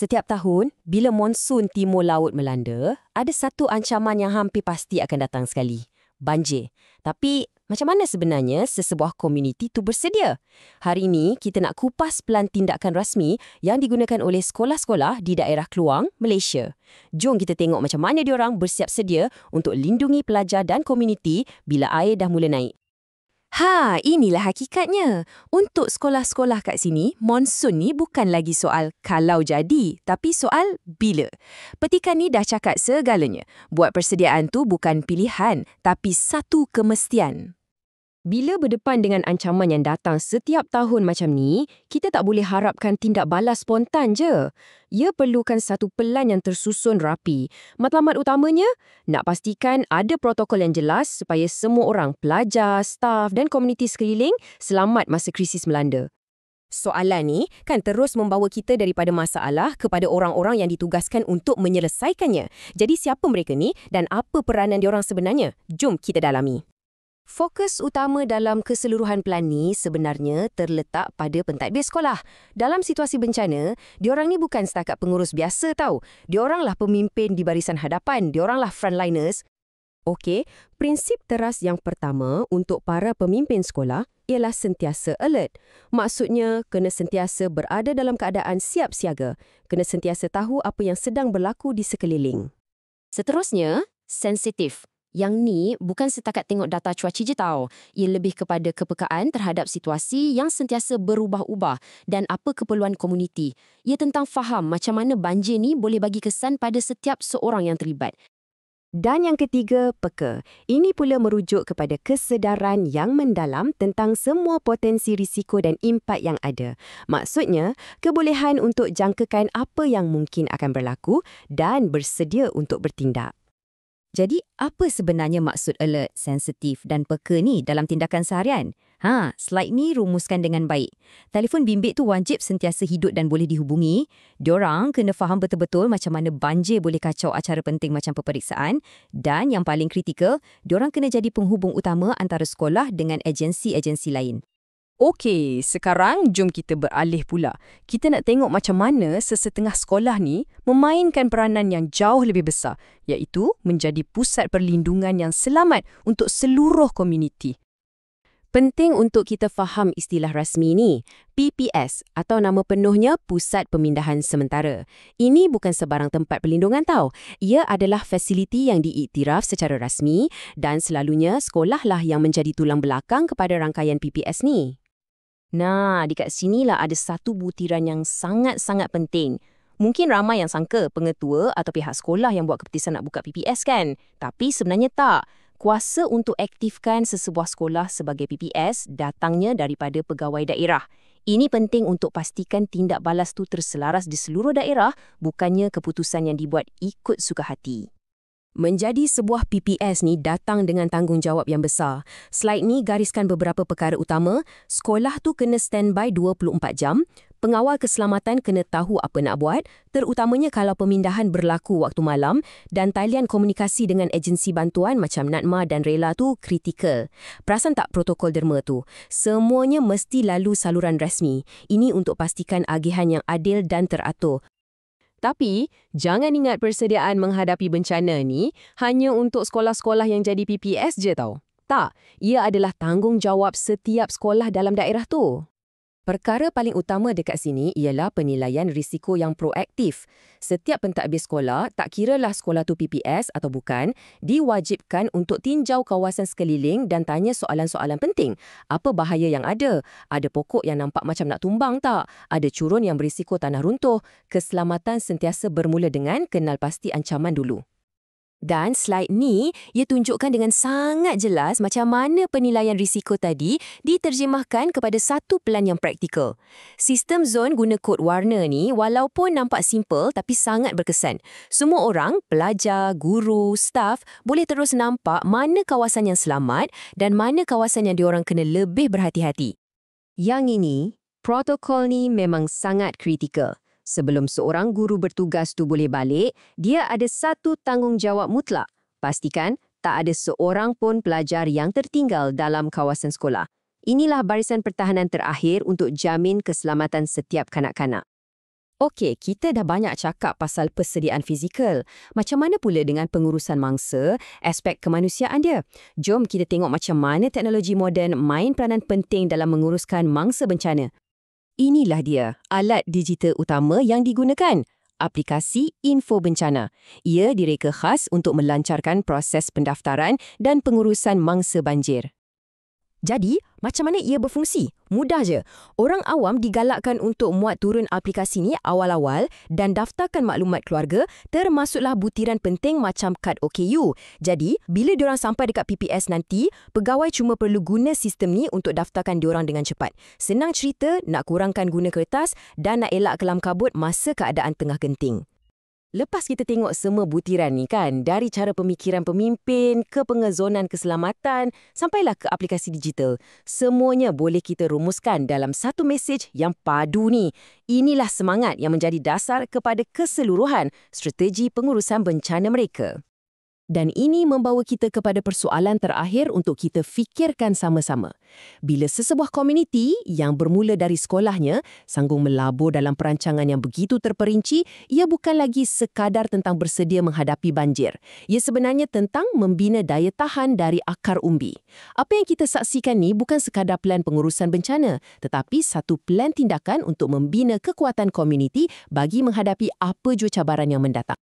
Setiap tahun, bila monsun timur laut melanda, ada satu ancaman yang hampir pasti akan datang sekali. Banjir. Tapi, macam mana sebenarnya sesebuah komuniti itu bersedia? Hari ini, kita nak kupas pelan tindakan rasmi yang digunakan oleh sekolah-sekolah di daerah Kluang, Malaysia. Jom kita tengok macam mana diorang bersiap sedia untuk lindungi pelajar dan komuniti bila air dah mula naik. Inilah hakikatnya. Untuk sekolah-sekolah kat sini, monsun ni bukan lagi soal kalau jadi, tapi soal bila. Petikan ni dah cakap segalanya. Buat persediaan tu bukan pilihan, tapi satu kemestian. Bila berdepan dengan ancaman yang datang setiap tahun macam ni, kita tak boleh harapkan tindak balas spontan je. Ia perlukan satu pelan yang tersusun rapi. Matlamat utamanya, nak pastikan ada protokol yang jelas supaya semua orang, pelajar, staf dan komuniti sekeliling selamat masa krisis melanda. Soalan ni kan terus membawa kita daripada masalah kepada orang-orang yang ditugaskan untuk menyelesaikannya. Jadi siapa mereka ni dan apa peranan diorang sebenarnya? Jom kita dalami. Fokus utama dalam keseluruhan pelan ni sebenarnya terletak pada pentadbir sekolah. Dalam situasi bencana, diorang ni bukan setakat pengurus biasa tau. Dioranglah pemimpin di barisan hadapan, dioranglah frontliners. Okey, prinsip teras yang pertama untuk para pemimpin sekolah ialah sentiasa alert. Maksudnya, kena sentiasa berada dalam keadaan siap siaga. Kena sentiasa tahu apa yang sedang berlaku di sekeliling. Seterusnya, sensitif. Yang ni bukan setakat tengok data cuaca je tau. Ia lebih kepada kepekaan terhadap situasi yang sentiasa berubah-ubah dan apa keperluan komuniti. Ia tentang faham macam mana banjir ni boleh bagi kesan pada setiap seorang yang terlibat. Dan yang ketiga, peka. Ini pula merujuk kepada kesedaran yang mendalam tentang semua potensi risiko dan impak yang ada. Maksudnya, kebolehan untuk jangkakan apa yang mungkin akan berlaku dan bersedia untuk bertindak. Jadi, apa sebenarnya maksud alert, sensitif dan peka ni dalam tindakan seharian? Slide ni rumuskan dengan baik. Telefon bimbit tu wajib sentiasa hidup dan boleh dihubungi. Diorang kena faham betul-betul macam mana banjir boleh kacau acara penting macam peperiksaan. Dan yang paling kritikal, diorang kena jadi penghubung utama antara sekolah dengan agensi-agensi lain. Okey, sekarang jom kita beralih pula. Kita nak tengok macam mana sesetengah sekolah ni memainkan peranan yang jauh lebih besar, iaitu menjadi pusat perlindungan yang selamat untuk seluruh komuniti. Penting untuk kita faham istilah rasmi ni, PPS atau nama penuhnya Pusat Pemindahan Sementara. Ini bukan sebarang tempat perlindungan tau. Ia adalah fasiliti yang diiktiraf secara rasmi dan selalunya sekolahlah yang menjadi tulang belakang kepada rangkaian PPS ni. Dekat sinilah ada satu butiran yang sangat-sangat penting. Mungkin ramai yang sangka pengetua atau pihak sekolah yang buat keputusan nak buka PPS kan? Tapi sebenarnya tak. Kuasa untuk aktifkan sesebuah sekolah sebagai PPS datangnya daripada pegawai daerah. Ini penting untuk pastikan tindak balas tu terselaras di seluruh daerah, bukannya keputusan yang dibuat ikut suka hati. Menjadi sebuah PPS ni datang dengan tanggungjawab yang besar. Slide ni gariskan beberapa perkara utama. Sekolah tu kena standby 24 jam. Pengawal keselamatan kena tahu apa nak buat, terutamanya kalau pemindahan berlaku waktu malam, dan talian komunikasi dengan agensi bantuan macam NADMA dan Rela tu kritikal. Perasan tak protokol derma tu? Semuanya mesti lalu saluran rasmi. Ini untuk pastikan agihan yang adil dan teratur. Tapi, jangan ingat persediaan menghadapi bencana ni hanya untuk sekolah-sekolah yang jadi PPS je tau. Tak, ia adalah tanggungjawab setiap sekolah dalam daerah tu. Perkara paling utama dekat sini ialah penilaian risiko yang proaktif. Setiap pentadbir sekolah, tak kiralah sekolah tu PPS atau bukan, diwajibkan untuk tinjau kawasan sekeliling dan tanya soalan-soalan penting. Apa bahaya yang ada? Ada pokok yang nampak macam nak tumbang tak? Ada curun yang berisiko tanah runtuh? Keselamatan sentiasa bermula dengan kenal pasti ancaman dulu. Dan slide ni, ia tunjukkan dengan sangat jelas macam mana penilaian risiko tadi diterjemahkan kepada satu pelan yang praktikal. Sistem zon guna kod warna ni walaupun nampak simple tapi sangat berkesan. Semua orang, pelajar, guru, staf boleh terus nampak mana kawasan yang selamat dan mana kawasan yang diorang kena lebih berhati-hati. Yang ini, protokol ni memang sangat kritikal. Sebelum seorang guru bertugas tu boleh balik, dia ada satu tanggungjawab mutlak. Pastikan tak ada seorang pun pelajar yang tertinggal dalam kawasan sekolah. Inilah barisan pertahanan terakhir untuk jamin keselamatan setiap kanak-kanak. Okey, kita dah banyak cakap pasal persediaan fizikal. Macam mana pula dengan pengurusan mangsa, aspek kemanusiaan dia? Jom kita tengok macam mana teknologi moden main peranan penting dalam menguruskan mangsa bencana. Inilah dia, alat digital utama yang digunakan. Aplikasi Info Bencana. Ia direka khas untuk melancarkan proses pendaftaran dan pengurusan mangsa banjir. Jadi, macam mana ia berfungsi? Mudah je. Orang awam digalakkan untuk muat turun aplikasi ni awal-awal dan daftarkan maklumat keluarga, termasuklah butiran penting macam kad OKU. Jadi, bila diorang sampai dekat PPS nanti, pegawai cuma perlu guna sistem ni untuk daftarkan diorang dengan cepat. Senang cerita, nak kurangkan guna kertas dan nak elak kelam kabut masa keadaan tengah genting. Lepas kita tengok semua butiran ni kan, dari cara pemikiran pemimpin ke pengezonan keselamatan sampailah ke aplikasi digital, semuanya boleh kita rumuskan dalam satu mesej yang padu ni. Inilah semangat yang menjadi dasar kepada keseluruhan strategi pengurusan bencana mereka. Dan ini membawa kita kepada persoalan terakhir untuk kita fikirkan sama-sama. Bila sesebuah komuniti yang bermula dari sekolahnya sanggup melabur dalam perancangan yang begitu terperinci, ia bukan lagi sekadar tentang bersedia menghadapi banjir. Ia sebenarnya tentang membina daya tahan dari akar umbi. Apa yang kita saksikan ni bukan sekadar plan pengurusan bencana, tetapi satu plan tindakan untuk membina kekuatan komuniti bagi menghadapi apa jua cabaran yang mendatang.